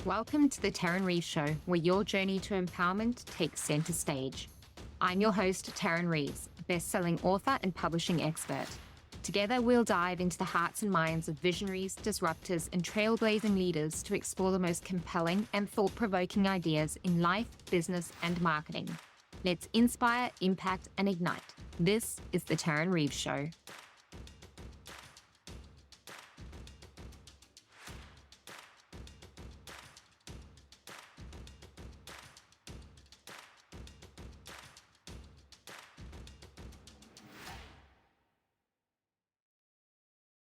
Welcome to the Tarryn Reeves Show, where your journey to empowerment takes center stage. I'm your host, Tarryn Reeves, best-selling author and publishing expert. Together, we'll dive into the hearts and minds of visionaries, disruptors, and trailblazing leaders to explore the most compelling and thought-provoking ideas in life, business, and marketing. Let's inspire, impact, and ignite. This is the Tarryn Reeves Show.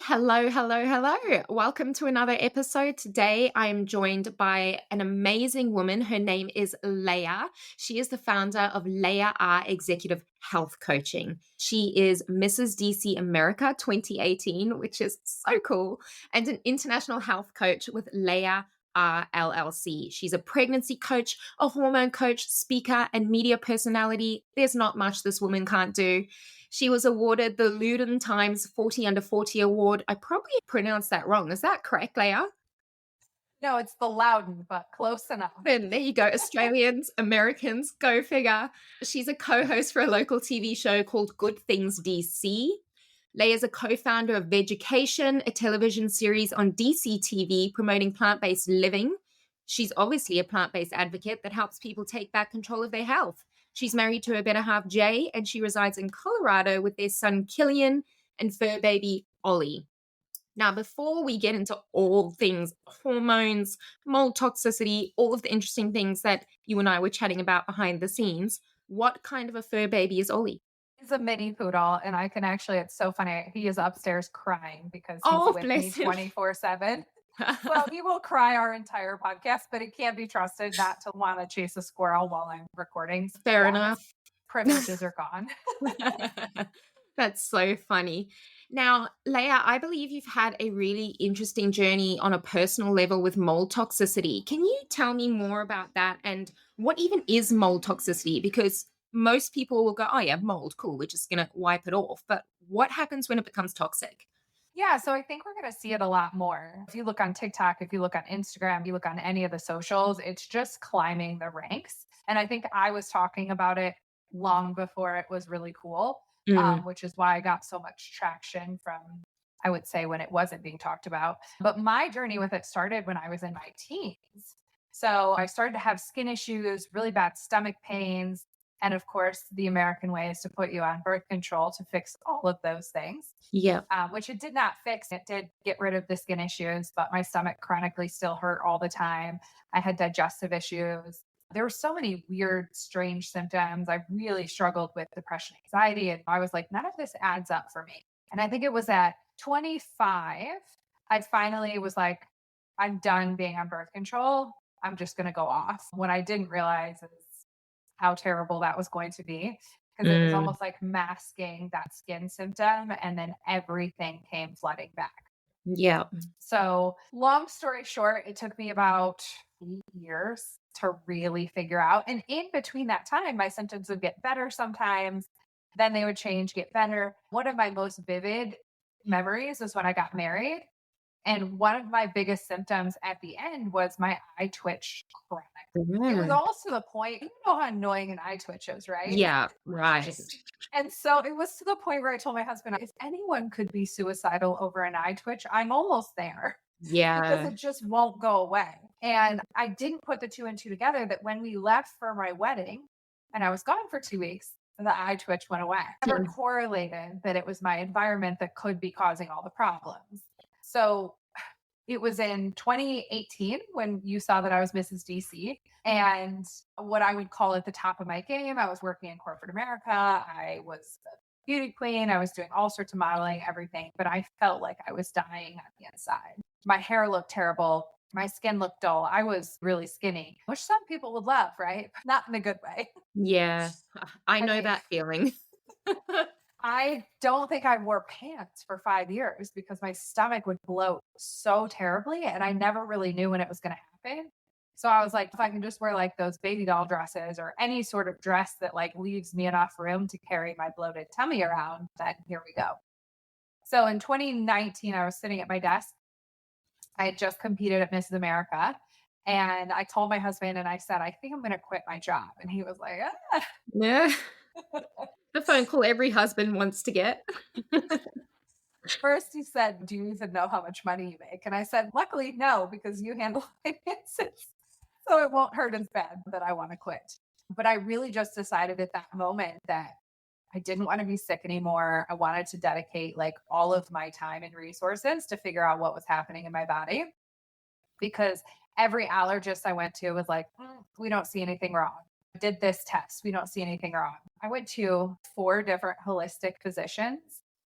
Hello. Welcome to another episode. Today, I am joined by an amazing woman. Her name is Leiah. She is the founder of Leiah R Executive Health Coaching. She is Mrs. DC America 2018, which is so cool, and an international health coach with Leiah R LLC. She's a pregnancy coach, a hormone coach, speaker, and media personality. There's not much this woman can't do. She was awarded the Loudon Times 40 Under 40 Award. I probably pronounced that wrong. Is that correct, Leiah? No, it's the Loudon, but close enough. Then there you go. Australians, Americans, go figure. She's a co-host for a local TV show called Good Things DC. Leiah's a co-founder of Vedgecation, a television series on DC TV promoting plant-based living. She's obviously a plant-based advocate that helps people take back control of their health. She's married to her better half, Jay, and she resides in Colorado with their son, Killian, and fur baby, Ollie. Now, before we get into all things hormones, mold toxicity, all of the interesting things that you and I were chatting about behind the scenes, what kind of a fur baby is Ollie? He's a mini poodle, and I can actually, it's so funny. He is upstairs crying because Oh, he's with bless me him. 24/7. Well, he will cry our entire podcast, but it can't be trusted not to want to chase a squirrel while I'm recording. Fair enough. Privileges are gone. That's so funny. Now, Leiah, I believe you've had a really interesting journey on a personal level with mold toxicity. Can you tell me more about that and what even is mold toxicity? Because most people will go, oh yeah, mold, cool, we're just going to wipe it off. But what happens when it becomes toxic? Yeah, so I think we're going to see it a lot more. If you look on TikTok, if you look on Instagram, you look on any of the socials, it's just climbing the ranks. And I think I was talking about it long before it was really cool, which is why I got so much traction from, I would say, when it wasn't being talked about. But my journey with it started when I was in my teens. So I started to have skin issues, really bad stomach pains. And of course, the American way is to put you on birth control to fix all of those things. Yeah. Which it did not fix. It did get rid of the skin issues, but my stomach chronically still hurt all the time. I had digestive issues. There were so many weird, strange symptoms. I really struggled with depression, anxiety. And I was like, none of this adds up for me. And I think it was at 25, I finally was like, I'm done being on birth control. I'm just going to go off. What I didn't realize is how terrible that was going to be, because it was almost like masking that skin symptom, and then everything came flooding back. Yeah. So long story short, it took me about 8 years to really figure out. And in between that time, my symptoms would get better sometimes, then they would change, get better. One of my most vivid memories is when I got married. And one of my biggest symptoms at the end was my eye twitch chronic. It was almost to the point, you know how annoying an eye twitch is, right? Yeah, right. And so it was to the point where I told my husband, if anyone could be suicidal over an eye twitch, I'm almost there. Yeah. Because it just won't go away. And I didn't put the two and two together that when we left for my wedding and I was gone for 2 weeks, the eye twitch went away. I never correlated that it was my environment that could be causing all the problems. So it was in 2018 when you saw that I was Mrs. DC, and what I would call at the top of my game. I was working in corporate America. I was a beauty queen. I was doing all sorts of modeling, everything, but I felt like I was dying on the inside. My hair looked terrible. My skin looked dull. I was really skinny, which some people would love, right? Not in a good way. Yeah, I know that feeling. I don't think I wore pants for 5 years because my stomach would bloat so terribly, and I never really knew when it was going to happen. So I was like, if I can just wear like those baby doll dresses or any sort of dress that like leaves me enough room to carry my bloated tummy around, then here we go. So in 2019, I was sitting at my desk. I had just competed at Mrs. America, And I told my husband and I said, I think I'm going to quit my job. And he was like, ah. Yeah. The phone call every husband wants to get. First, he said, do you even know how much money you make? And I said, luckily, no, because you handle finances. So it won't hurt as bad that I want to quit. But I really just decided at that moment that I didn't want to be sick anymore. I wanted to dedicate like all of my time and resources to figure out what was happening in my body, because every allergist I went to was like, we don't see anything wrong. Did this test. We don't see anything wrong. I went to 4 different holistic physicians,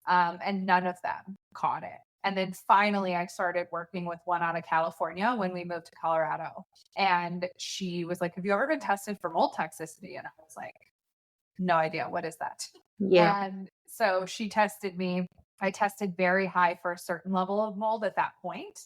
and none of them caught it. And then finally, I started working with one out of California when we moved to Colorado. And she was like, have you ever been tested for mold toxicity? And I was like, no idea. What is that? Yeah. And so she tested me. I tested very high for a certain level of mold at that point.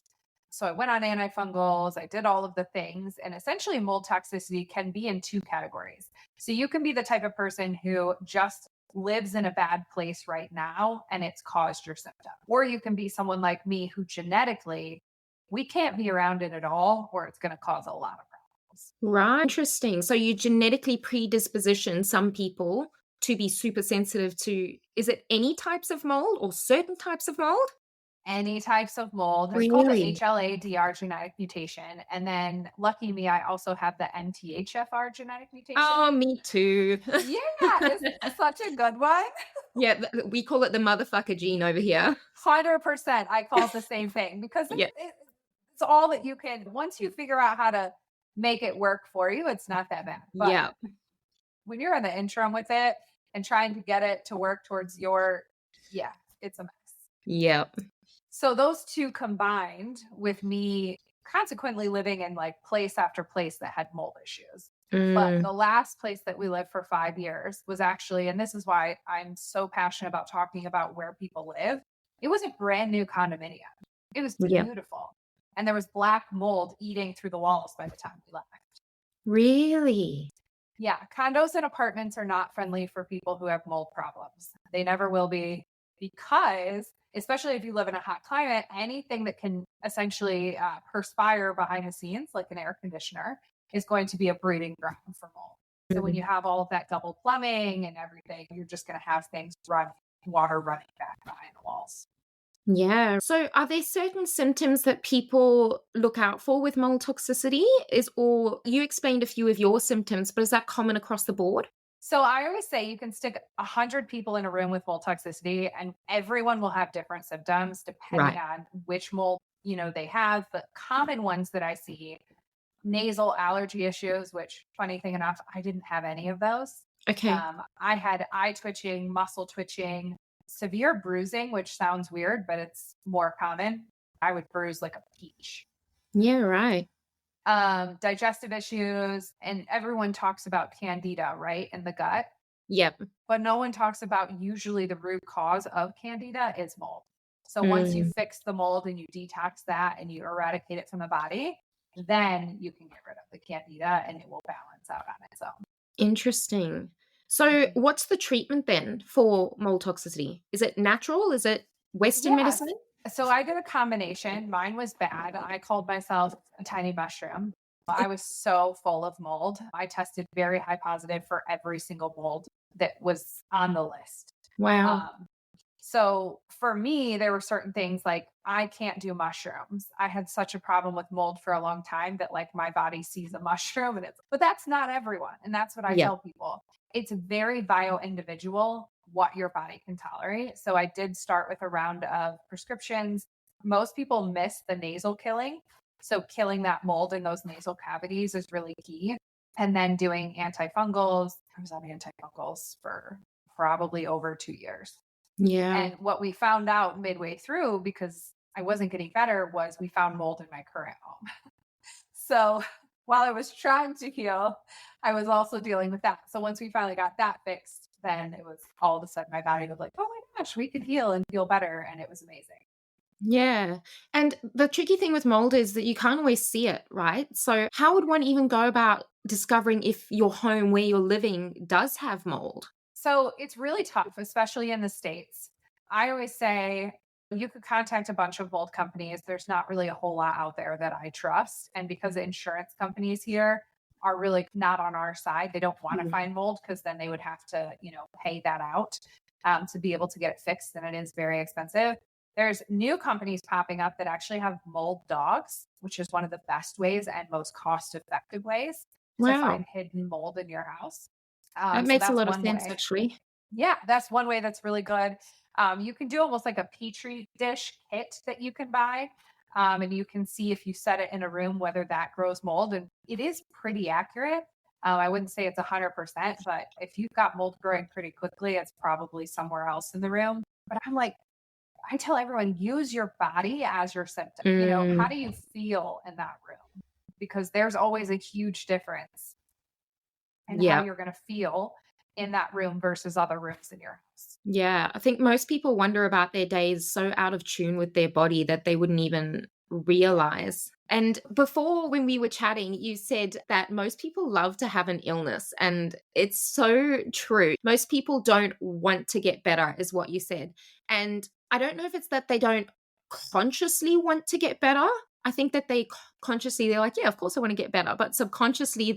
So I went on antifungals. I did all of the things. And essentially, mold toxicity can be in 2 categories. So you can be the type of person who just lives in a bad place right now and it's caused your symptom. Or you can be someone like me who genetically, we can't be around it at all, or it's going to cause a lot of problems. Right. Interesting. So you genetically predisposition some people to be super sensitive to, is it any types of mold or certain types of mold? Any types of mold. It's called the Really? HLA-DR genetic mutation. And then lucky me, I also have the MTHFR genetic mutation. Oh, me too. Yeah, it's such a good one. Yeah, we call it the motherfucker gene over here. 100%. I call it the same thing because Yeah. it's all that you can, once you figure out how to make it work for you, it's not that bad. But Yeah. when you're in the interim with it and trying to get it to work towards it's a mess. Yep. So those 2 combined with me consequently living in like place after place that had mold issues. But the last place that we lived for 5 years was actually, and this is why I'm so passionate about talking about where people live. It was a brand new condominium. It was Yep. beautiful. And there was black mold eating through the walls by the time we left. Really? Yeah, condos and apartments are not friendly for people who have mold problems. They never will be, because especially if you live in a hot climate, anything that can essentially perspire behind the scenes, like an air conditioner, is going to be a breeding ground for mold. So when you have all of that double plumbing and everything, you're just going to have water running back behind the walls. Yeah. So are there certain symptoms that people look out for with mold toxicity? Or you explained a few of your symptoms, but is that common across the board? So I always say you can stick 100 people in a room with mold toxicity and everyone will have different symptoms depending on which mold, they have. The common ones that I see, nasal allergy issues, which funny thing enough, I didn't have any of those. Okay. I had eye twitching, muscle twitching, severe bruising, which sounds weird, but it's more common. I would bruise like a peach. Yeah, right. Digestive issues, and everyone talks about candida, right, in the gut. Yep. But no one talks about usually the root cause of candida is mold. So once you fix the mold and you detox that and you eradicate it from the body, then you can get rid of the candida and it will balance out on its own. Interesting. So what's the treatment then for mold toxicity? Is it natural? Is it Western medicine? So I did a combination. Mine was bad. I called myself a tiny mushroom. I was so full of mold. I tested very high positive for every single mold that was on the list. Wow. So for me, there were certain things like I can't do mushrooms. I had such a problem with mold for a long time that like my body sees a mushroom but that's not everyone. And that's what I tell people. It's very bio individual what your body can tolerate. So I did start with a round of prescriptions. Most people miss the nasal killing. So killing that mold in those nasal cavities is really key. And then doing antifungals. I was on antifungals for probably over 2 years. Yeah. And what we found out midway through, because I wasn't getting better, was we found mold in my current home. So while I was trying to heal, I was also dealing with that. So once we finally got that fixed, then it was all of a sudden my body was like, oh my gosh, we could heal and feel better. And it was amazing. Yeah. And the tricky thing with mold is that you can't always see it, right? So how would one even go about discovering if your home where you're living does have mold? So it's really tough, especially in the States. I always say You could contact a bunch of mold companies. There's not really a whole lot out there that I trust. And because the insurance companies here are really not on our side, they don't want to Mm. find mold because then they would have to, pay that out to be able to get it fixed. And it is very expensive. There's new companies popping up that actually have mold dogs, which is one of the best ways and most cost effective ways to Wow. find hidden mold in your house. That So makes a that's lot of one sense, way. actually. Yeah, that's one way that's really good. You can do almost like a petri dish kit that you can buy. And you can see if you set it in a room whether that grows mold. And it is pretty accurate. I wouldn't say it's 100%, but if you've got mold growing pretty quickly, it's probably somewhere else in the room. But I tell everyone, use your body as your symptom. How Mm. do you feel in that room? Because there's always a huge difference in how Yeah. you're going to feel in that room versus other rooms in your house. Yeah. I think most people wonder about their days so out of tune with their body that they wouldn't even realize. And before, when we were chatting, you said that most people love to have an illness. And it's so true. Most people don't want to get better, is what you said. And I don't know if it's that they don't consciously want to get better. I think that they're like, yeah, of course I want to get better. But subconsciously,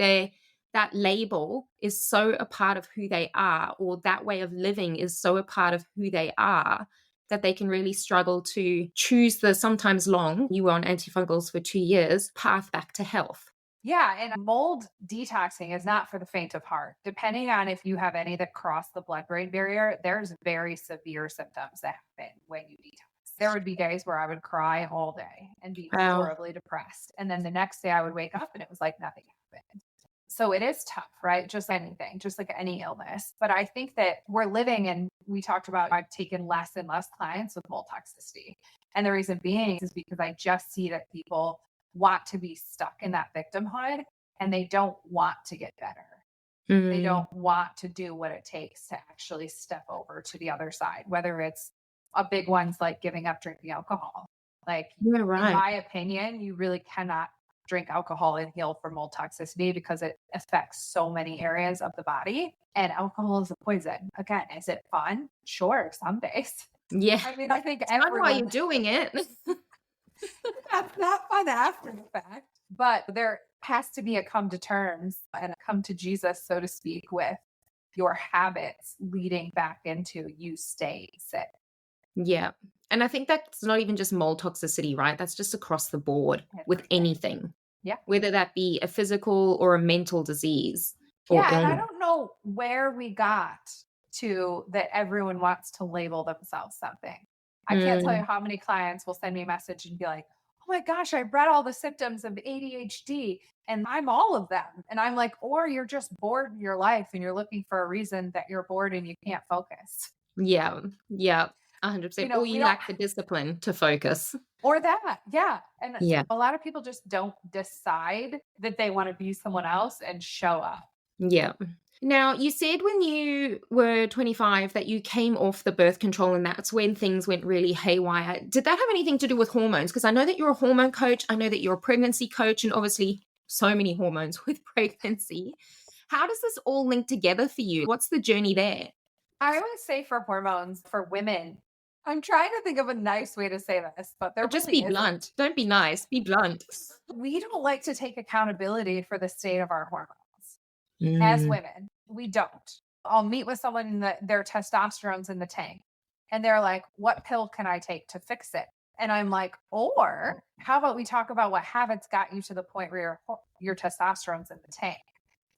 that label is so a part of who they are, or that way of living is so a part of who they are, that they can really struggle to choose the sometimes long, you were on antifungals for 2 years, path back to health. Yeah, and mold detoxing is not for the faint of heart. Depending on if you have any that cross the blood-brain barrier, there's very severe symptoms that happen when you detox. There would be days where I would cry all day and be Wow. horribly depressed. And then the next day I would wake up and it was like nothing happened. So it is tough, right? Just anything, just like any illness. But I think that we're living, and we talked about, I've taken less and less clients with mold toxicity. And the reason being is because I just see that people want to be stuck in that victimhood and they don't want to get better. They Mm. don't want to do what it takes to actually step over to the other side, whether it's a big one's like giving up drinking alcohol. Like, Yeah, in right. my opinion, you really cannot drink alcohol and heal from mold toxicity because it affects so many areas of the body. And alcohol is a poison. Again, is it fun? Sure, some days. Yeah. I mean, I think Fun while everyone, you're doing it. that's not fun after the fact. But there has to be a come to terms and a come to Jesus, so to speak, with your habits leading back into you staying sick. Yeah. And I think that's not even just mold toxicity, right? That's just across the board with Everything. anything, Yeah. whether that be a physical or a mental disease or Yeah. And I illness. don't know where we got to that everyone wants to label themselves something. I can't tell you how many clients will send me a message and be like, oh my gosh, I read all the symptoms of ADHD and I'm all of them. And I'm like, or you're just bored in your life and you're looking for a reason that you're bored and you can't focus. Yeah. Yeah. 100%. Or We you don't, lack the discipline to focus. or that. Yeah. And Yeah. a lot of people just don't decide that they want to be someone else and show up. Yeah. Now, you said when you were 25 that you came off the birth control and that's when things went really haywire. Did that have anything to do with hormones? Because I know that you're a hormone coach. I know that you're a pregnancy coach, and obviously so many hormones with pregnancy. How does this all link together for you? What's the journey there? I always say for hormones, for women, I'm trying to think of a nice way to say this, but there Just really be isn't. blunt. Don't be nice. Be blunt. We don't like to take accountability for the state of our hormones. As women, we don't. I'll meet with someone and their testosterone's in the tank and they're like, what pill can I take to fix it? And I'm like, or how about we talk about what habits got you to the point where your testosterone's in the tank,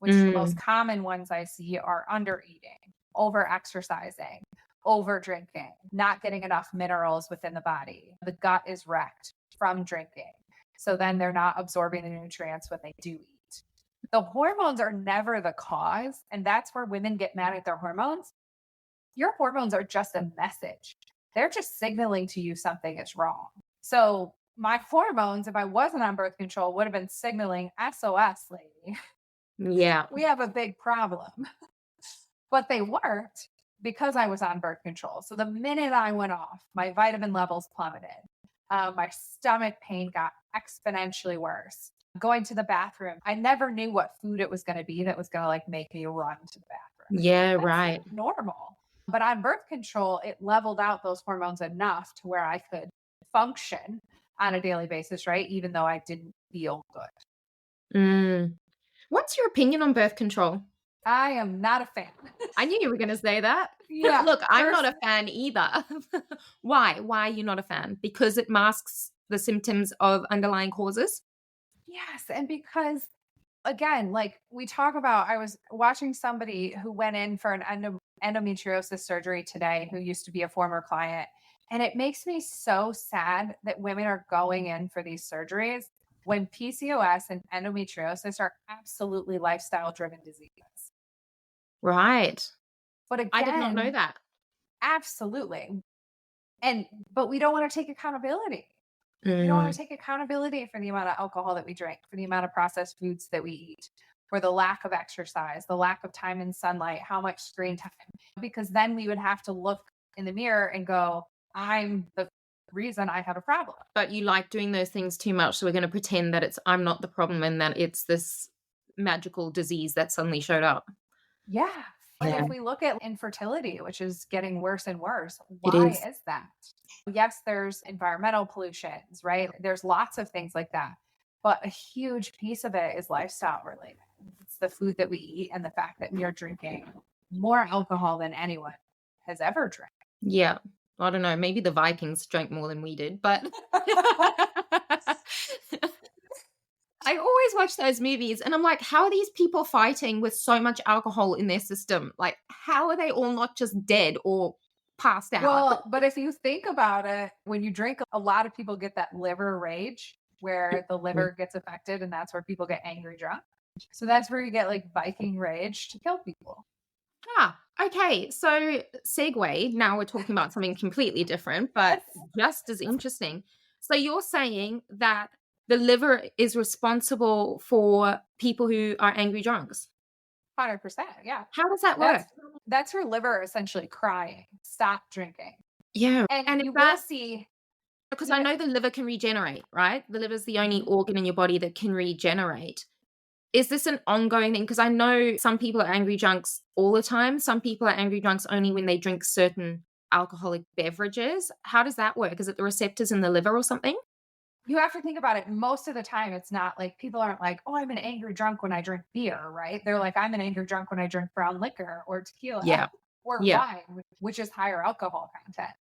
which the most common ones I see are under eating, over exercising, over drinking, not getting enough minerals within the body. The gut is wrecked from drinking. So then they're not absorbing the nutrients when they do eat. The hormones are never the cause. And that's where women get mad at their hormones. Your hormones are just a message. They're just signaling to you something is wrong. So my hormones, if I wasn't on birth control, would have been signaling SOS, lady. Yeah. We have a big problem. But they weren't because I was on birth control. So the minute I went off, my vitamin levels plummeted. My stomach pain got exponentially worse. Going to the bathroom, I never knew what food it was going to be that was going to like make me run to the bathroom. Yeah, That's right. normal. But on birth control, it leveled out those hormones enough to where I could function on a daily basis, right? Even though I didn't feel good. Mm. What's your opinion on birth control? I am not a fan. I knew you were going to say that. Yeah. Look, I'm not a fan either. Why? Why are you not a fan? Because it masks the symptoms of underlying causes? Yes. And because, again, like we talk about, I was watching somebody who went in for an endometriosis surgery today who used to be a former client. And it makes me so sad that women are going in for these surgeries when PCOS and endometriosis are absolutely lifestyle driven diseases. Right. But again, I did not know that. absolutely. But we don't want to take accountability. We don't want to take accountability for the amount of alcohol that we drink, for the amount of processed foods that we eat, for the lack of exercise, the lack of time in sunlight, how much screen time, because then we would have to look in the mirror and go, I'm the reason I have a problem. But you like doing those things too much, so we're going to pretend that I'm not the problem and that it's this magical disease that suddenly showed up. Yeah. But Yeah. if we look at infertility, which is getting worse and worse, It why is. is that? Yes, there's environmental pollutions, right? There's lots of things like that. But a huge piece of it is lifestyle related. It's the food that we eat and the fact that we are drinking more alcohol than anyone has ever drank. Yeah. I don't know. Maybe the Vikings drank more than we did, but I always watch those movies and I'm like, how are these people fighting with so much alcohol in their system? Like, how are they all not just dead or passed out? Well, but if you think about it, when you drink, a lot of people get that liver rage where the liver gets affected, and that's where people get angry drunk. So that's where you get like Viking rage to kill people. Okay. So, segue. Now we're talking about something completely different, but just as interesting. So, you're saying that the liver is responsible for people who are angry drunks. 100%. Yeah. How does that work? That's your liver essentially crying, stop drinking. Yeah. And you will see. Because I know the liver can regenerate, right? The liver is the only organ in your body that can regenerate. Is this an ongoing thing? Because I know some people are angry drunks all the time. Some people are angry drunks only when they drink certain alcoholic beverages. How does that work? Is it the receptors in the liver or something? You have to think about it. Most of the time, it's not like people aren't like, oh, I'm an angry drunk when I drink beer, right? They're like, I'm an angry drunk when I drink brown liquor or tequila or wine, which is higher alcohol content,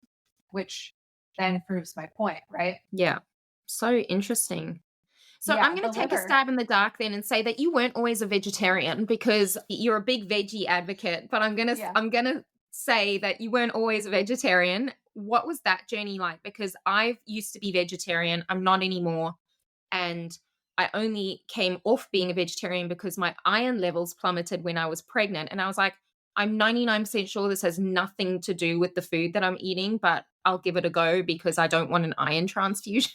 which then proves my point, right? Yeah. So interesting. So I'm going to take a stab in the dark then and say that you weren't always a vegetarian because you're a big veggie advocate, but I'm going to say that you weren't always a vegetarian. What was that journey like? Because I used to be vegetarian. I'm not anymore. And I only came off being a vegetarian because my iron levels plummeted when I was pregnant. And I was like, I'm 99% sure this has nothing to do with the food that I'm eating, but I'll give it a go because I don't want an iron transfusion.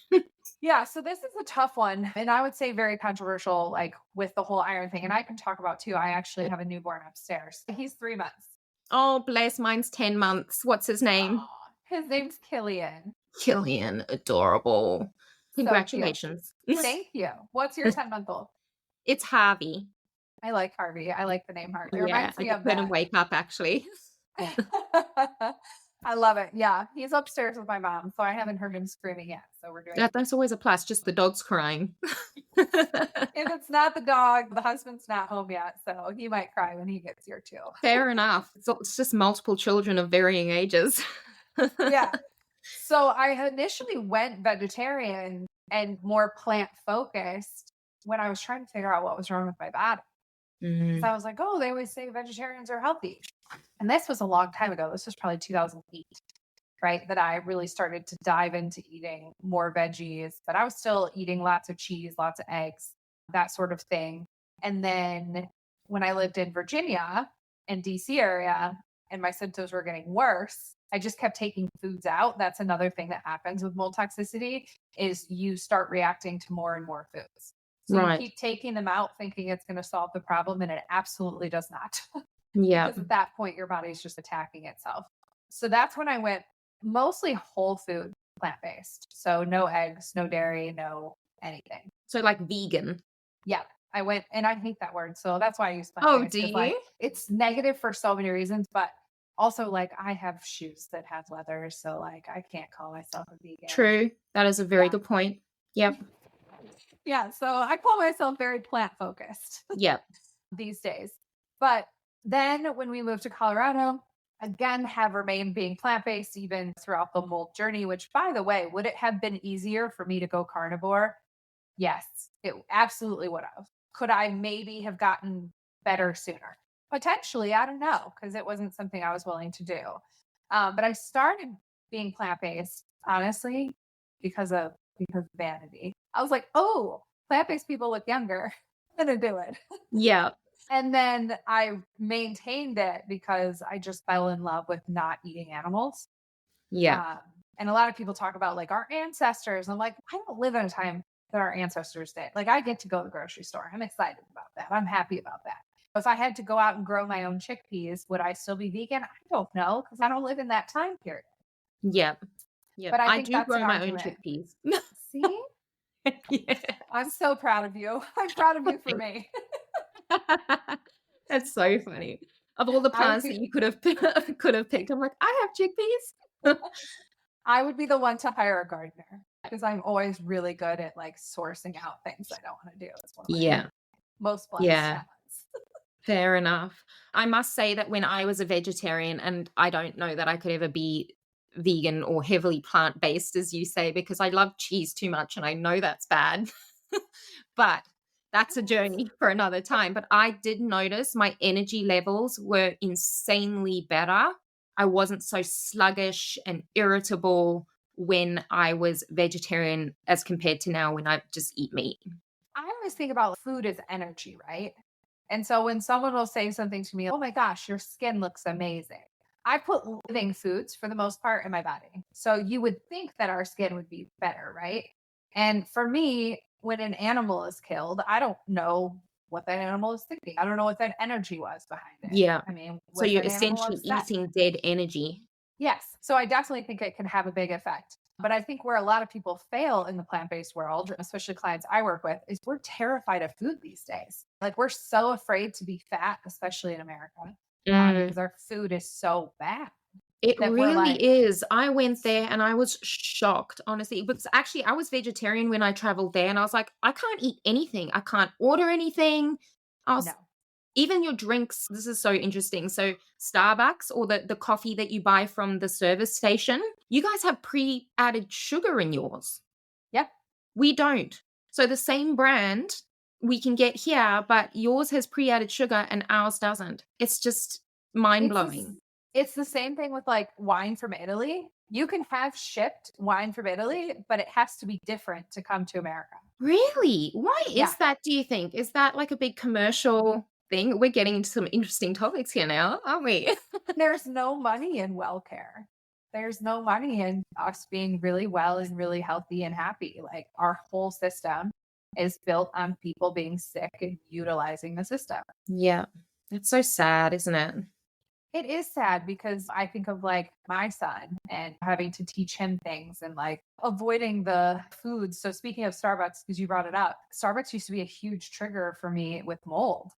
Yeah, so this is a tough one. And I would say very controversial, like with the whole iron thing. And I can talk about too. I actually have a newborn upstairs. He's 3 months. Oh, bless. Mine's 10 months. What's his name? Oh, his name's Killian. Killian. Adorable. Congratulations. Thank you. What's your 10-month-old? It's Harvey. I like Harvey. I like the name Harvey. It Yeah, reminds me I of couldn't wake up actually. I love it. Yeah, he's upstairs with my mom, so I haven't heard him screaming yet. So we're doing That's always a plus, just the dog's crying. If it's not the dog, the husband's not home yet, so he might cry when he gets here too. Fair enough. It's just multiple children of varying ages. Yeah. So I initially went vegetarian and more plant focused when I was trying to figure out what was wrong with my body. So I was like, oh, they always say vegetarians are healthy. And this was a long time ago. This was probably 2008, right? That I really started to dive into eating more veggies, but I was still eating lots of cheese, lots of eggs, that sort of thing. And then when I lived in Virginia and DC area and my symptoms were getting worse, I just kept taking foods out. That's another thing that happens with mold toxicity is you start reacting to more and more foods. So you keep taking them out thinking it's going to solve the problem, and it absolutely does not. Yeah. Because at that point, your body's just attacking itself. So that's when I went mostly whole food, plant-based. So no eggs, no dairy, no anything. So like vegan. Yeah. I went, and I hate that word. So that's why I use plant-based. Oh, do you? Like, it's negative for so many reasons, but Also, like, I have shoes that have leather, so, like, I can't call myself a vegan. True. That is a very Yeah. good point. Yep. Yeah, so I call myself very plant focused Yep. these days. But then when we moved to Colorado, again, have remained being plant based even throughout the mold journey, which, by the way, would it have been easier for me to go carnivore? Yes, it absolutely would have. Could I maybe have gotten better sooner? Potentially, I don't know, because it wasn't something I was willing to do. But I started being plant based, honestly, because of vanity. I was like, oh, plant based people look younger. I'm gonna do it. Yep. And then I maintained it because I just fell in love with not eating animals. Yeah. Um, and a lot of people talk about like our ancestors. I'm like, I don't live in a time that our ancestors did. Like, I get to go to the grocery store. I'm excited about that. I'm happy about that. If I had to go out and grow my own chickpeas, would I still be vegan? I don't know, because I don't live in that time period. Yep. Yep. But I I think do that's grow an my own argument. chickpeas. See? Yeah. I'm so proud of you. I'm proud of you for me. That's so funny. Of all the I would plants that be you could have picked, I'm like, I have chickpeas. I would be the one to hire a gardener because I'm always really good at like sourcing out things I don't want to do. It's one of my Yeah. most blessed Yeah. talents. Fair enough. I must say that when I was a vegetarian, and I don't know that I could ever be vegan or heavily plant-based, as you say, because I love cheese too much and I know that's bad. But that's a journey for another time. But I did notice my energy levels were insanely better. I wasn't so sluggish and irritable when I was vegetarian as compared to now when I just eat meat. I always think about food as energy, right? And so when someone will say something to me, oh my gosh, your skin looks amazing. I put living foods for the most part in my body. So you would think that our skin would be better, right? And for me, when an animal is killed, I don't know what that animal is thinking. I don't know what that energy was behind it. Yeah. I mean, So was you're that animal essentially upset? eating dead energy. Yes. So I definitely think it can have a big effect. But I think where a lot of people fail in the plant based world, especially clients I work with, is we're terrified of food these days. Like, we're so afraid to be fat, especially in America, Mm. because our food is so bad It that we're really like, is. I went there and I was shocked, honestly, because actually I was vegetarian when I traveled there and I was like, I can't eat anything. I can't order anything. I was no. even your drinks, this is so interesting. So Starbucks or the coffee that you buy from the service station, you guys have pre-added sugar in yours. Yep. We don't. So the same brand we can get here, but yours has pre-added sugar and ours doesn't. It's just mind-blowing. It's the same thing with like wine from Italy. You can have shipped wine from Italy, but it has to be different to come to America. Really? Why Yeah. is that, do you think? Is that like a big commercial thing? We're getting into some interesting topics here now, aren't we? There's no money in well care. There's no money in us being really well and really healthy and happy. Like, our whole system is built on people being sick and utilizing the system. Yeah. That's so sad, isn't it? It is sad because I think of like my son and having to teach him things and like avoiding the foods. So speaking of Starbucks, because you brought it up, Starbucks used to be a huge trigger for me with mold.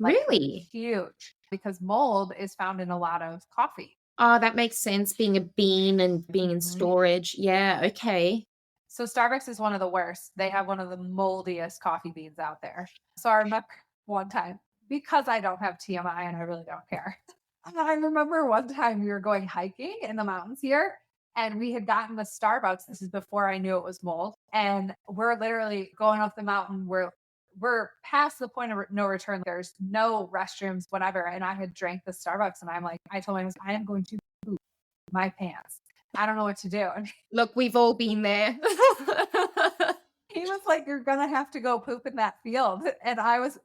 Like, Really? huge, because mold is found in a lot of coffee. Oh, that makes sense, being a bean and being in Mhm. storage. Yeah, okay. So Starbucks is one of the worst. They have one of the moldiest coffee beans out there. So I remember one time, because I don't have TMI and I really don't care. I remember one time we were going hiking in the mountains here and we had gotten the Starbucks. This is before I knew it was mold. And we're literally going up the mountain. We're past the point of no return. There's no restrooms, whatever. And I had drank the Starbucks and I'm like, I told him, I am going to poop my pants. I don't know what to do. And Look, we've all been there. he was like, you're going to have to go poop in that field. And I was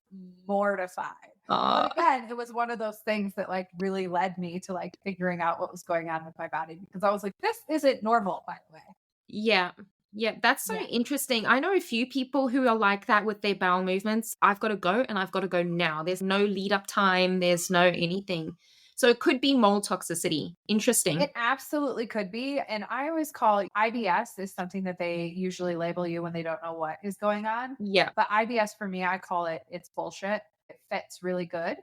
mortified. Oh, But again, it was one of those things that like really led me to like figuring out what was going on with my body, because I was like, this isn't normal, by the way. yeah. Yeah, that's so Yeah. interesting. I know a few people who are like that with their bowel movements. I've got to go and I've got to go now. There's no lead up time. There's no anything. So it could be mold toxicity. Interesting. It absolutely could be. And I always call IBS is something that they usually label you when they don't know what is going on. Yeah. But IBS for me, I call it's bullshit. It fits really good.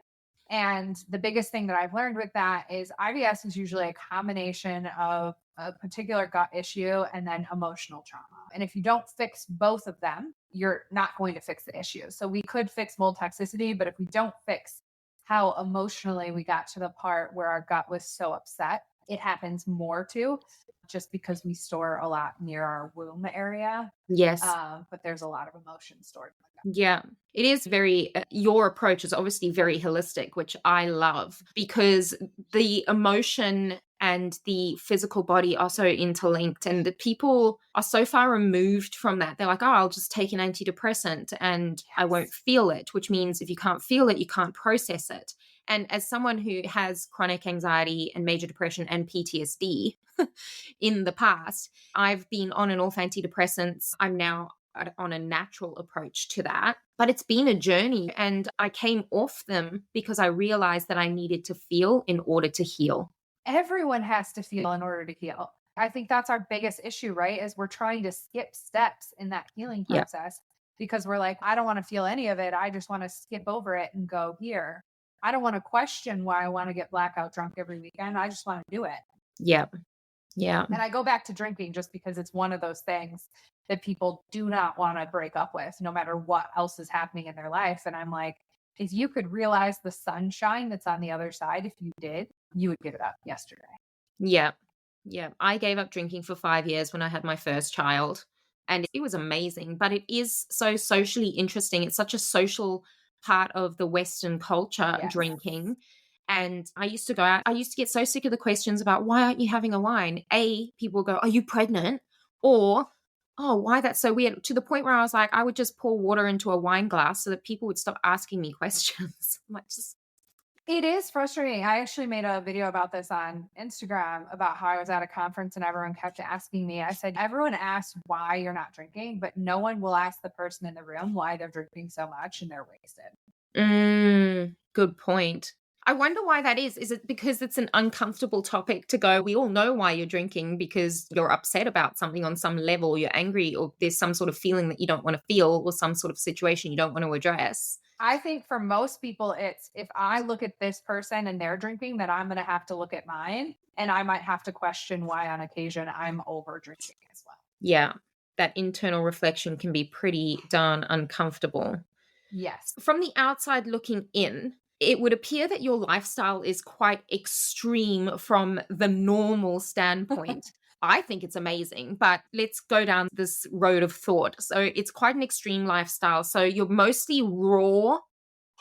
And the biggest thing that I've learned with that is IBS is usually a combination of a particular gut issue and then emotional trauma. And if you don't fix both of them, you're not going to fix the issue. So we could fix mold toxicity, but if we don't fix how emotionally we got to the part where our gut was so upset, it happens more too, just because we store a lot near our womb area. Yes. But there's a lot of emotion stored in the gut. Yeah, it is very, your approach is obviously very holistic, which I love, because the emotion and the physical body are so interlinked, and the people are so far removed from that. They're like, oh, I'll just take an antidepressant and I won't feel it, which means if you can't feel it, you can't process it. And as someone who has chronic anxiety and major depression and PTSD in the past, I've been on and off antidepressants. I'm now on a natural approach to that, but it's been a journey, and I came off them because I realized that I needed to feel in order to heal. Everyone has to feel in order to heal. I think that's our biggest issue, right? Is we're trying to skip steps in that healing process because we're like, I don't want to feel any of it. I just want to skip over it and go here. I don't want to question why I want to get blackout drunk every weekend. I just want to do it. Yeah. Yeah. And I go back to drinking just because it's one of those things that people do not want to break up with, no matter what else is happening in their life. And I'm like, if you could realize the sunshine that's on the other side, if you did, you would give it up yesterday. Yeah. Yeah. I gave up drinking for 5 years when I had my first child, and it was amazing, but it is so socially interesting. It's such a social part of the Western culture, drinking. And I used to go out, I used to get so sick of the questions about, why aren't you having a wine? People go, are you pregnant? Or, oh, why that's so weird? To the point where I was like, I would just pour water into a wine glass so that people would stop asking me questions. I'm like, it is frustrating. I actually made a video about this on Instagram about how I was at a conference and everyone kept asking me. I said, everyone asks why you're not drinking, but no one will ask the person in the room why they're drinking so much and they're wasted. Good point. I wonder why that is. Is it because it's an uncomfortable topic to go, we all know why you're drinking because you're upset about something on some level, you're angry, or there's some sort of feeling that you don't want to feel, or some sort of situation you don't want to address? I think for most people, it's if I look at this person and they're drinking, then I'm going to have to look at mine, and I might have to question why on occasion I'm over drinking as well. Yeah, that internal reflection can be pretty darn uncomfortable. Yes. From the outside looking in, it would appear that your lifestyle is quite extreme from the normal standpoint. I think it's amazing, but let's go down this road of thought. So it's quite an extreme lifestyle. So you're mostly raw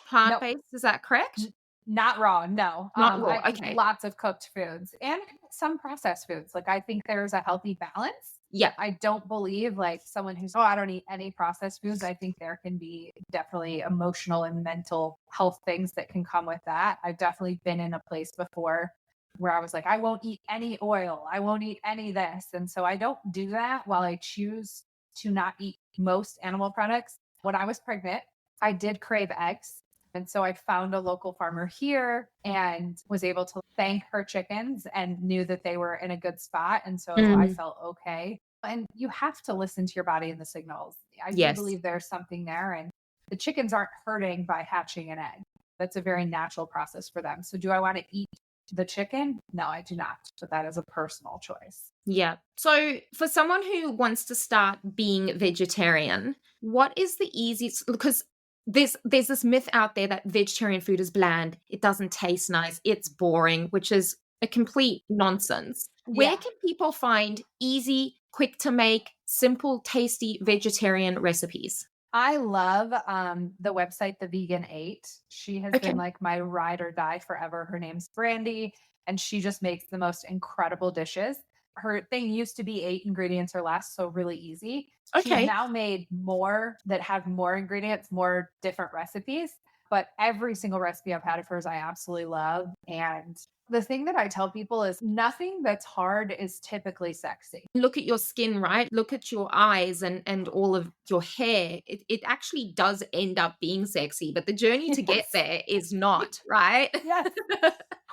plant-based, is that correct? Not raw, no. Not raw, I okay. eat lots of cooked foods and some processed foods. Like, I think there's a healthy balance. Yeah. I don't believe like someone who's, oh, I don't eat any processed foods. I think there can be definitely emotional and mental health things that can come with that. I've definitely been in a place before where I was like, I won't eat any oil. I won't eat any this. And so I don't do that while I choose to not eat most animal products. When I was pregnant, I did crave eggs. And so I found a local farmer here and was able to thank her chickens and knew that they were in a good spot. And so I felt okay. And you have to listen to your body and the signals. I do believe there's something there. And the chickens aren't hurting by hatching an egg. That's a very natural process for them. So do I want to eat the chicken? No, I do not. But that is a personal choice. Yeah. So for someone who wants to start being vegetarian, what is the easiest? Because there's this myth out there that vegetarian food is bland, it doesn't taste nice, it's boring, which is a complete nonsense. Where can people find easy, quick to make, simple, tasty vegetarian recipes? I love the website The Vegan 8. She has been like my ride or die forever. Her name's Brandy, and she just makes the most incredible dishes. Her thing used to be 8 ingredients or less, so really easy. She's now made more that have more ingredients, more different recipes, but every single recipe I've had of hers, I absolutely love. And the thing that I tell people is nothing that's hard is typically sexy. Look at your skin, right? Look at your eyes and all of your hair. It actually does end up being sexy, but the journey to get there is not, right? Yes,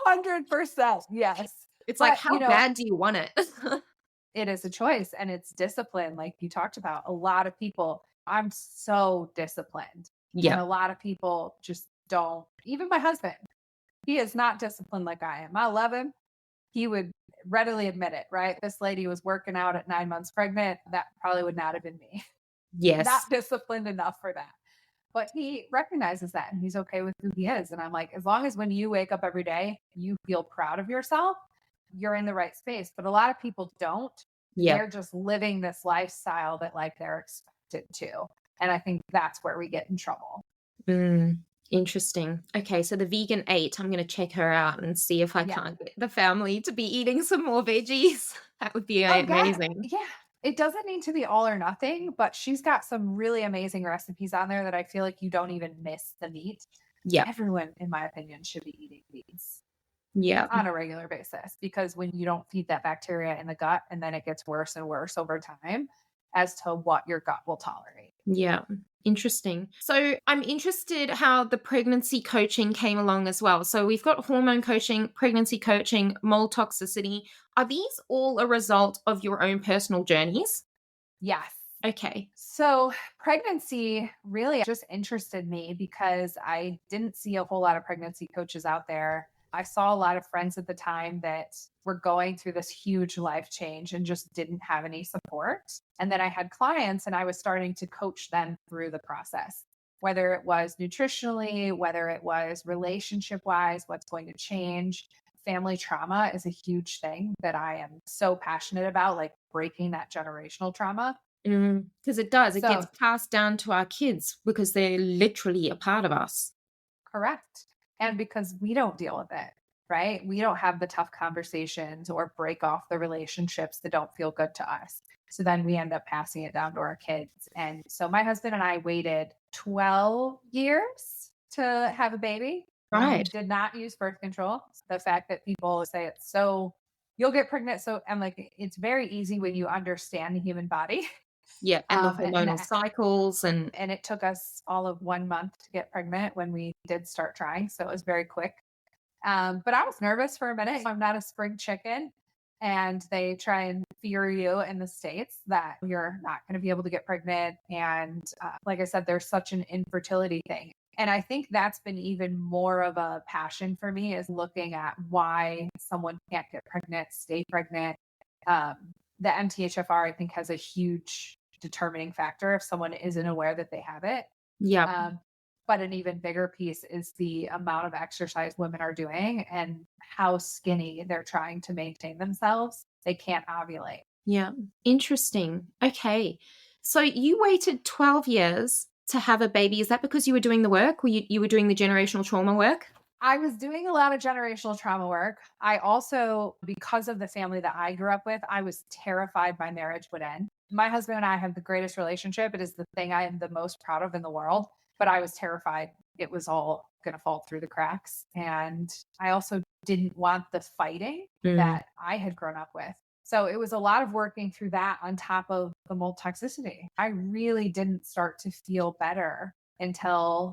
100%. Yes. It's like, how bad do you want it? It is a choice, and it's discipline. Like you talked about, a lot of people, I'm so disciplined. Yeah. And a lot of people just don't, even my husband, He is not disciplined like I am. I love him. He would readily admit it, right? This lady was working out at 9 months pregnant. That probably would not have been me. Not Yes. disciplined enough for that. But he recognizes that and he's okay with who he is. And I'm like, as long as when you wake up every day, you feel proud of yourself, you're in the right space. But a lot of people don't. Yeah. They're just living this lifestyle that like they're expected to. And I think that's where we get in trouble. Interesting. Okay, so the vegan 8, I'm going to check her out and see if I can't get the family to be eating some more veggies. That would be amazing. Yeah. It doesn't need to be all or nothing, but she's got some really amazing recipes on there that I feel like you don't even miss the meat. Yeah. Everyone, in my opinion, should be eating these. Yeah. On a regular basis, because when you don't feed that bacteria in the gut and then it gets worse and worse over time as to what your gut will tolerate. Yeah. Interesting. So I'm interested how the pregnancy coaching came along as well. So we've got hormone coaching, pregnancy coaching, mold toxicity. Are these all a result of your own personal journeys? Yes. Okay. So pregnancy really just interested me because I didn't see a whole lot of pregnancy coaches out there. I saw a lot of friends at the time that were going through this huge life change and just didn't have any support. And then I had clients and I was starting to coach them through the process, whether it was nutritionally, whether it was relationship wise, what's going to change. Family trauma is a huge thing that I am so passionate about, like breaking that generational trauma. Because it does. It gets passed down to our kids because they're literally a part of us. Correct. And because we don't deal with it, right? We don't have the tough conversations or break off the relationships that don't feel good to us. So then we end up passing it down to our kids. And so my husband and I waited 12 years to have a baby. Right. We did not use birth control. The fact that people say it's so, you'll get pregnant. So I'm like, it's very easy when you understand the human body. Yeah, and the hormonal cycles. And it took us all of 1 month to get pregnant when we did start trying. So it was very quick. But I was nervous for a minute. I'm not a spring chicken. And they try and fear you in the States that you're not going to be able to get pregnant. And like I said, there's such an infertility thing. And I think that's been even more of a passion for me, is looking at why someone can't get pregnant, stay pregnant. The MTHFR, I think, has a huge determining factor if someone isn't aware that they have it. Yeah. But an even bigger piece is the amount of exercise women are doing and how skinny they're trying to maintain themselves. They can't ovulate. Yeah. Interesting. Okay. So you waited 12 years to have a baby. Is that because you were doing the work, or you were doing the generational trauma work? I was doing a lot of generational trauma work. I also, because of the family that I grew up with, I was terrified my marriage would end. My husband and I have the greatest relationship. It is the thing I am the most proud of in the world, but I was terrified it was all going to fall through the cracks. And I also didn't want the fighting that I had grown up with. So it was a lot of working through that on top of the mold toxicity. I really didn't start to feel better until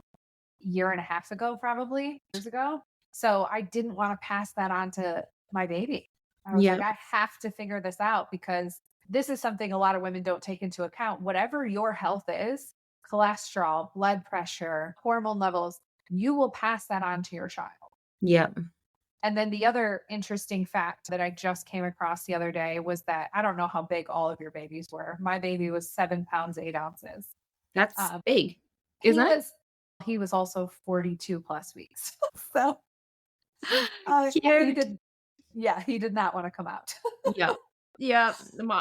year and a half ago, probably years ago. So I didn't want to pass that on to my baby. I was like, I have to figure this out, because this is something a lot of women don't take into account. Whatever your health is, cholesterol, blood pressure, hormone levels, you will pass that on to your child. Yeah. And then the other interesting fact that I just came across the other day was that, I don't know how big all of your babies were. My baby was 7 pounds, 8 ounces. That's big, isn't it? He was also 42 plus weeks. So he did not want to come out. Yeah. Yeah.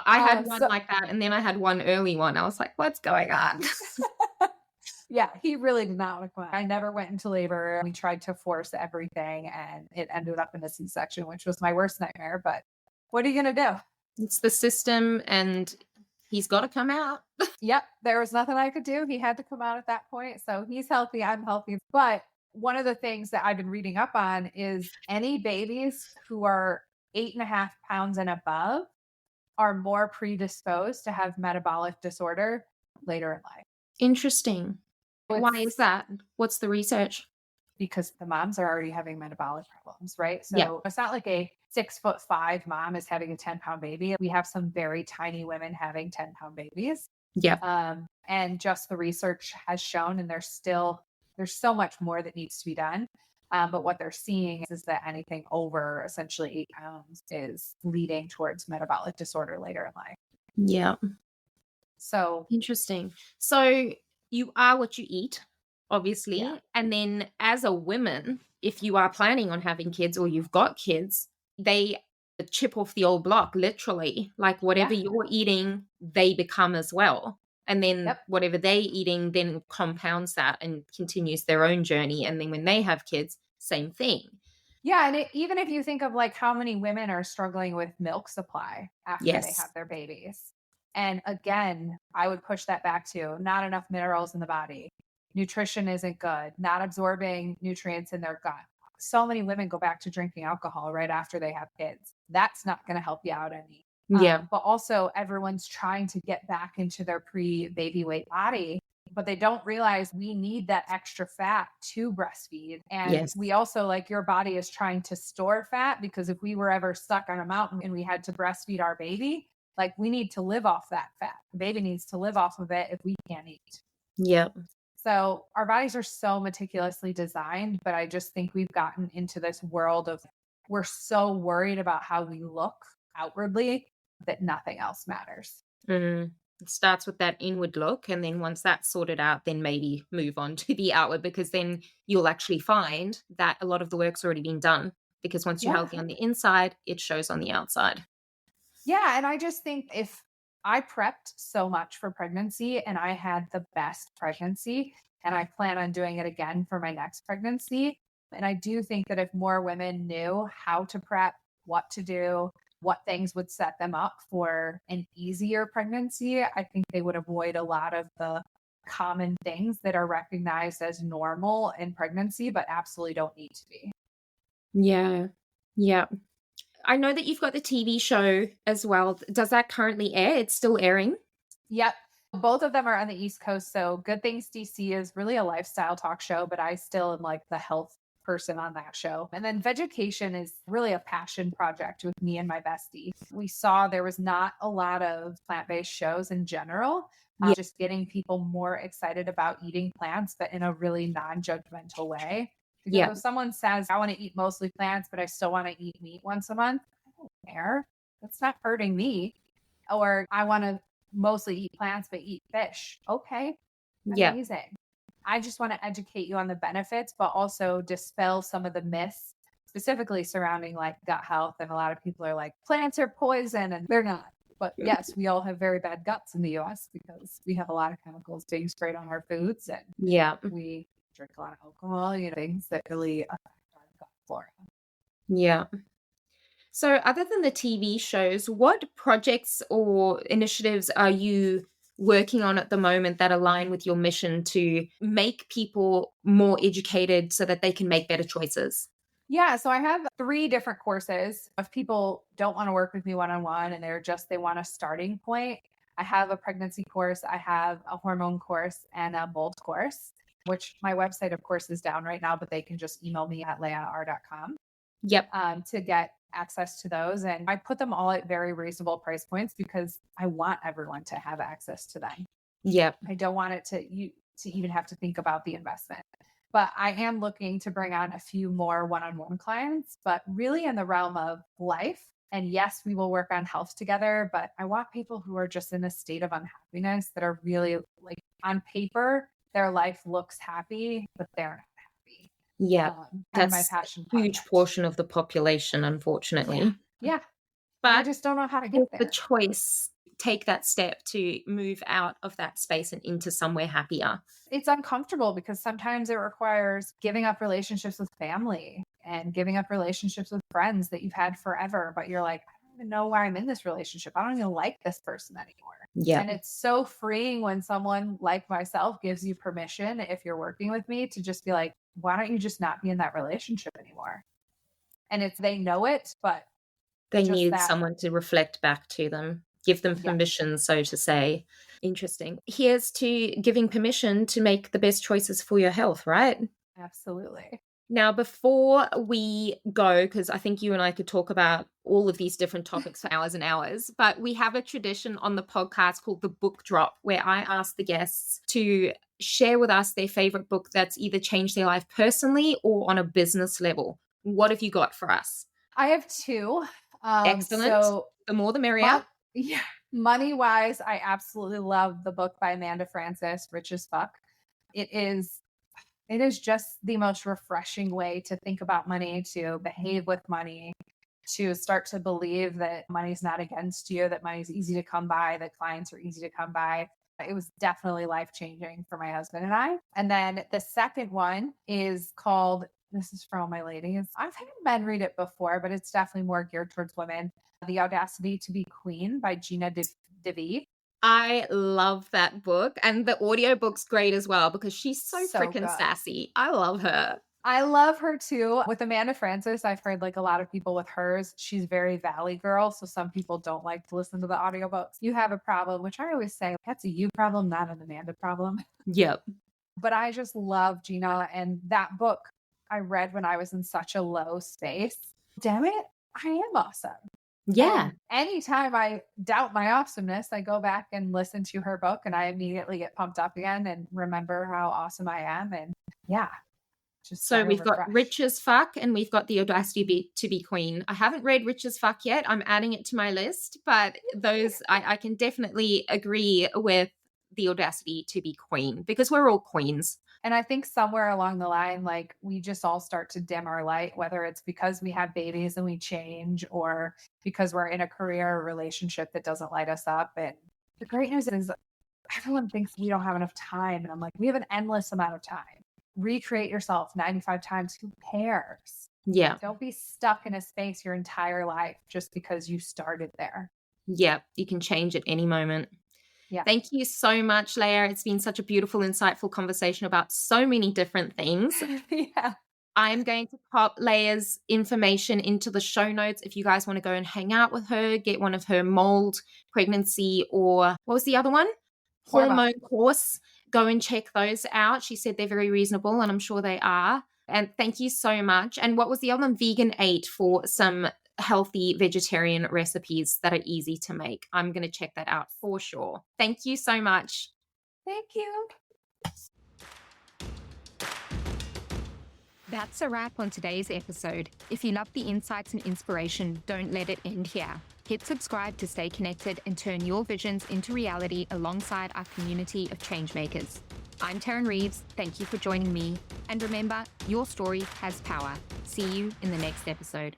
I had one like that, and then I had one early one. I was like, what's going on? Yeah, he really did not want to come out. I never went into labor. We tried to force everything, and it ended up in a C-section, which was my worst nightmare. But what are you going to do? It's the system, and he's got to come out. Yep. There was nothing I could do. He had to come out at that point. So he's healthy. I'm healthy. But one of the things that I've been reading up on is any babies who are 8.5 pounds and above are more predisposed to have metabolic disorder later in life. Interesting. Why is that? What's the research? Because the moms are already having metabolic problems, right? So It's not like a 6'5" mom is having a 10-pound baby. We have some very tiny women having 10-pound babies. Yeah. And just the research has shown, and there's so much more that needs to be done. But what they're seeing is that anything over essentially 8 pounds is leading towards metabolic disorder later in life. Yeah. So Interesting. So you are what you eat, obviously. Yeah. And then as a woman, if you are planning on having kids or you've got kids, they chip off the old block, literally. Like whatever Yeah. you're eating, they become as well. And then Yep. whatever they're eating then compounds that and continues their own journey. And then when they have kids, same thing. Yeah, and even if you think of like how many women are struggling with milk supply after they Yes. have their babies. And again, I would push that back to not enough minerals in the body. Nutrition isn't good, not absorbing nutrients in their gut. So many women go back to drinking alcohol right after they have kids. That's not going to help you out any. Yeah. But also, everyone's trying to get back into their pre-baby weight body, but they don't realize we need that extra fat to breastfeed. And Yes. we also, like, your body is trying to store fat, because if we were ever stuck on a mountain and we had to breastfeed our baby, like, we need to live off that fat. The baby needs to live off of it if we can't eat. Yep. So our bodies are so meticulously designed, but I just think we've gotten into this world of, we're so worried about how we look outwardly that nothing else matters. It starts with that inward look. And then once that's sorted out, then maybe move on to the outward, because then you'll actually find that a lot of the work's already been done. Because once you're Yeah. healthy on the inside, it shows on the outside. Yeah. And I just think if I prepped so much for pregnancy and I had the best pregnancy, and I plan on doing it again for my next pregnancy. And I do think that if more women knew how to prep, what to do, what things would set them up for an easier pregnancy, I think they would avoid a lot of the common things that are recognized as normal in pregnancy, but absolutely don't need to be. Yeah. Yeah. I know that you've got the TV show as well. Does that currently air? It's still airing? Yep. Both of them are on the East Coast. So Good Things DC is really a lifestyle talk show, but I still am like the health person on that show. And then Vedgecation is really a passion project with me and my bestie. We saw there was not a lot of plant-based shows in general. Yeah. Just getting people more excited about eating plants, but in a really non-judgmental way. Because Yeah. if someone says, I want to eat mostly plants, but I still want to eat meat once a month, I don't care. That's not hurting me. Or I want to mostly eat plants, but eat fish. Okay. Yeah. Amazing. I just want to educate you on the benefits, but also dispel some of the myths, specifically surrounding like gut health. And a lot of people are like, plants are poison, and they're not. But yes, we all have very bad guts in the US because we have a lot of chemicals being sprayed on our foods, and Yeah. we drink a lot of alcohol, things that really affect our gut flora. Yeah. So other than the TV shows, what projects or initiatives are you working on at the moment that align with your mission to make people more educated so that they can make better choices? Yeah, so I have 3 different courses. If people don't want to work with me one-on-one and they want a starting point, I have a pregnancy course, I have a hormone course, and a mold course, which my website, of course, is down right now, but they can just email me at leiahR.com Yep. to get access to those. And I put them all at very reasonable price points because I want everyone to have access to them. Yep. I don't want it to even have to think about the investment. But I am looking to bring on a few more one-on-one clients, but really in the realm of life. And yes, we will work on health together, but I want people who are just in a state of unhappiness that are really, like, on paper, their life looks happy, but they're not happy. Yeah. And my That's passion a huge project. portion of the population, unfortunately. Yeah. I But just don't know how to with get the there. choice, take that step to move out of that space and into somewhere happier. It's uncomfortable because sometimes it requires giving up relationships with family and giving up relationships with friends that you've had forever, but you're like, I don't even know why I'm in this relationship. I don't even like this person anymore. Yeah. And it's so freeing when someone like myself gives you permission, if you're working with me, to just be like, why don't you just not be in that relationship anymore? And they know it, but They just need that. someone to reflect back to them, give them Yeah. permission, so to say. Interesting. Here's to giving permission to make the best choices for your health, right? Absolutely. Now, before we go, because I think you and I could talk about all of these different topics for hours and hours, but we have a tradition on the podcast called the book drop, where I ask the guests to share with us their favorite book that's either changed their life personally or on a business level. What have you got for us? I have two. Excellent. So the more the merrier. Yeah. Money wise, I absolutely love the book by Amanda Francis, Rich as Fuck. It is just the most refreshing way to think about money, to behave with money, to start to believe that money's not against you, that money's easy to come by, that clients are easy to come by. It was definitely life-changing for my husband and I. And then the second one is called, this is for all my ladies. I've had men read it before, but it's definitely more geared towards women. The Audacity to Be Queen by Gina DeVee. I love that book. And the audiobook's great as well because she's so freaking sassy. I love her. I love her too. With Amanda Francis, I've heard like a lot of people with hers, she's very Valley girl. So some people don't like to listen to the audiobooks. You have a problem, which I always say, that's a you problem, not an Amanda problem. Yep. But I just love Gina. And that book I read when I was in such a low space. Damn it, I am awesome. Yeah. And anytime I doubt my awesomeness, I go back and listen to her book and I immediately get pumped up again and remember how awesome I am. And yeah. So we've got Rich as Fuck and we've got The Audacity to Be Queen. I haven't read Rich as Fuck yet. I'm adding it to my list, but those I can definitely agree with The Audacity to Be Queen because we're all queens. And I think somewhere along the line, like we just all start to dim our light, whether it's because we have babies and we change or because we're in a career or relationship that doesn't light us up. And the great news is everyone thinks we don't have enough time. And I'm like, we have an endless amount of time. Recreate yourself 95 times. Who cares? Yeah. Don't be stuck in a space your entire life just because you started there. Yeah. You can change at any moment. Yeah. Thank you so much, Leiah. It's been such a beautiful, insightful conversation about so many different things. Yeah. I'm going to pop Leiah's information into the show notes if you guys want to go and hang out with her, get one of her mold, pregnancy, or what was the other one? Hormone course. Go and check those out. She said they're very reasonable, and I'm sure they are. And thank you so much. And what was the other one? Vegan 8 for some healthy vegetarian recipes that are easy to make. I'm going to check that out for sure. Thank you so much. Thank you. That's a wrap on today's episode. If you love the insights and inspiration, don't let it end here. Hit subscribe to stay connected and turn your visions into reality alongside our community of changemakers. I'm Tarryn Reeves. Thank you for joining me. And remember, your story has power. See you in the next episode.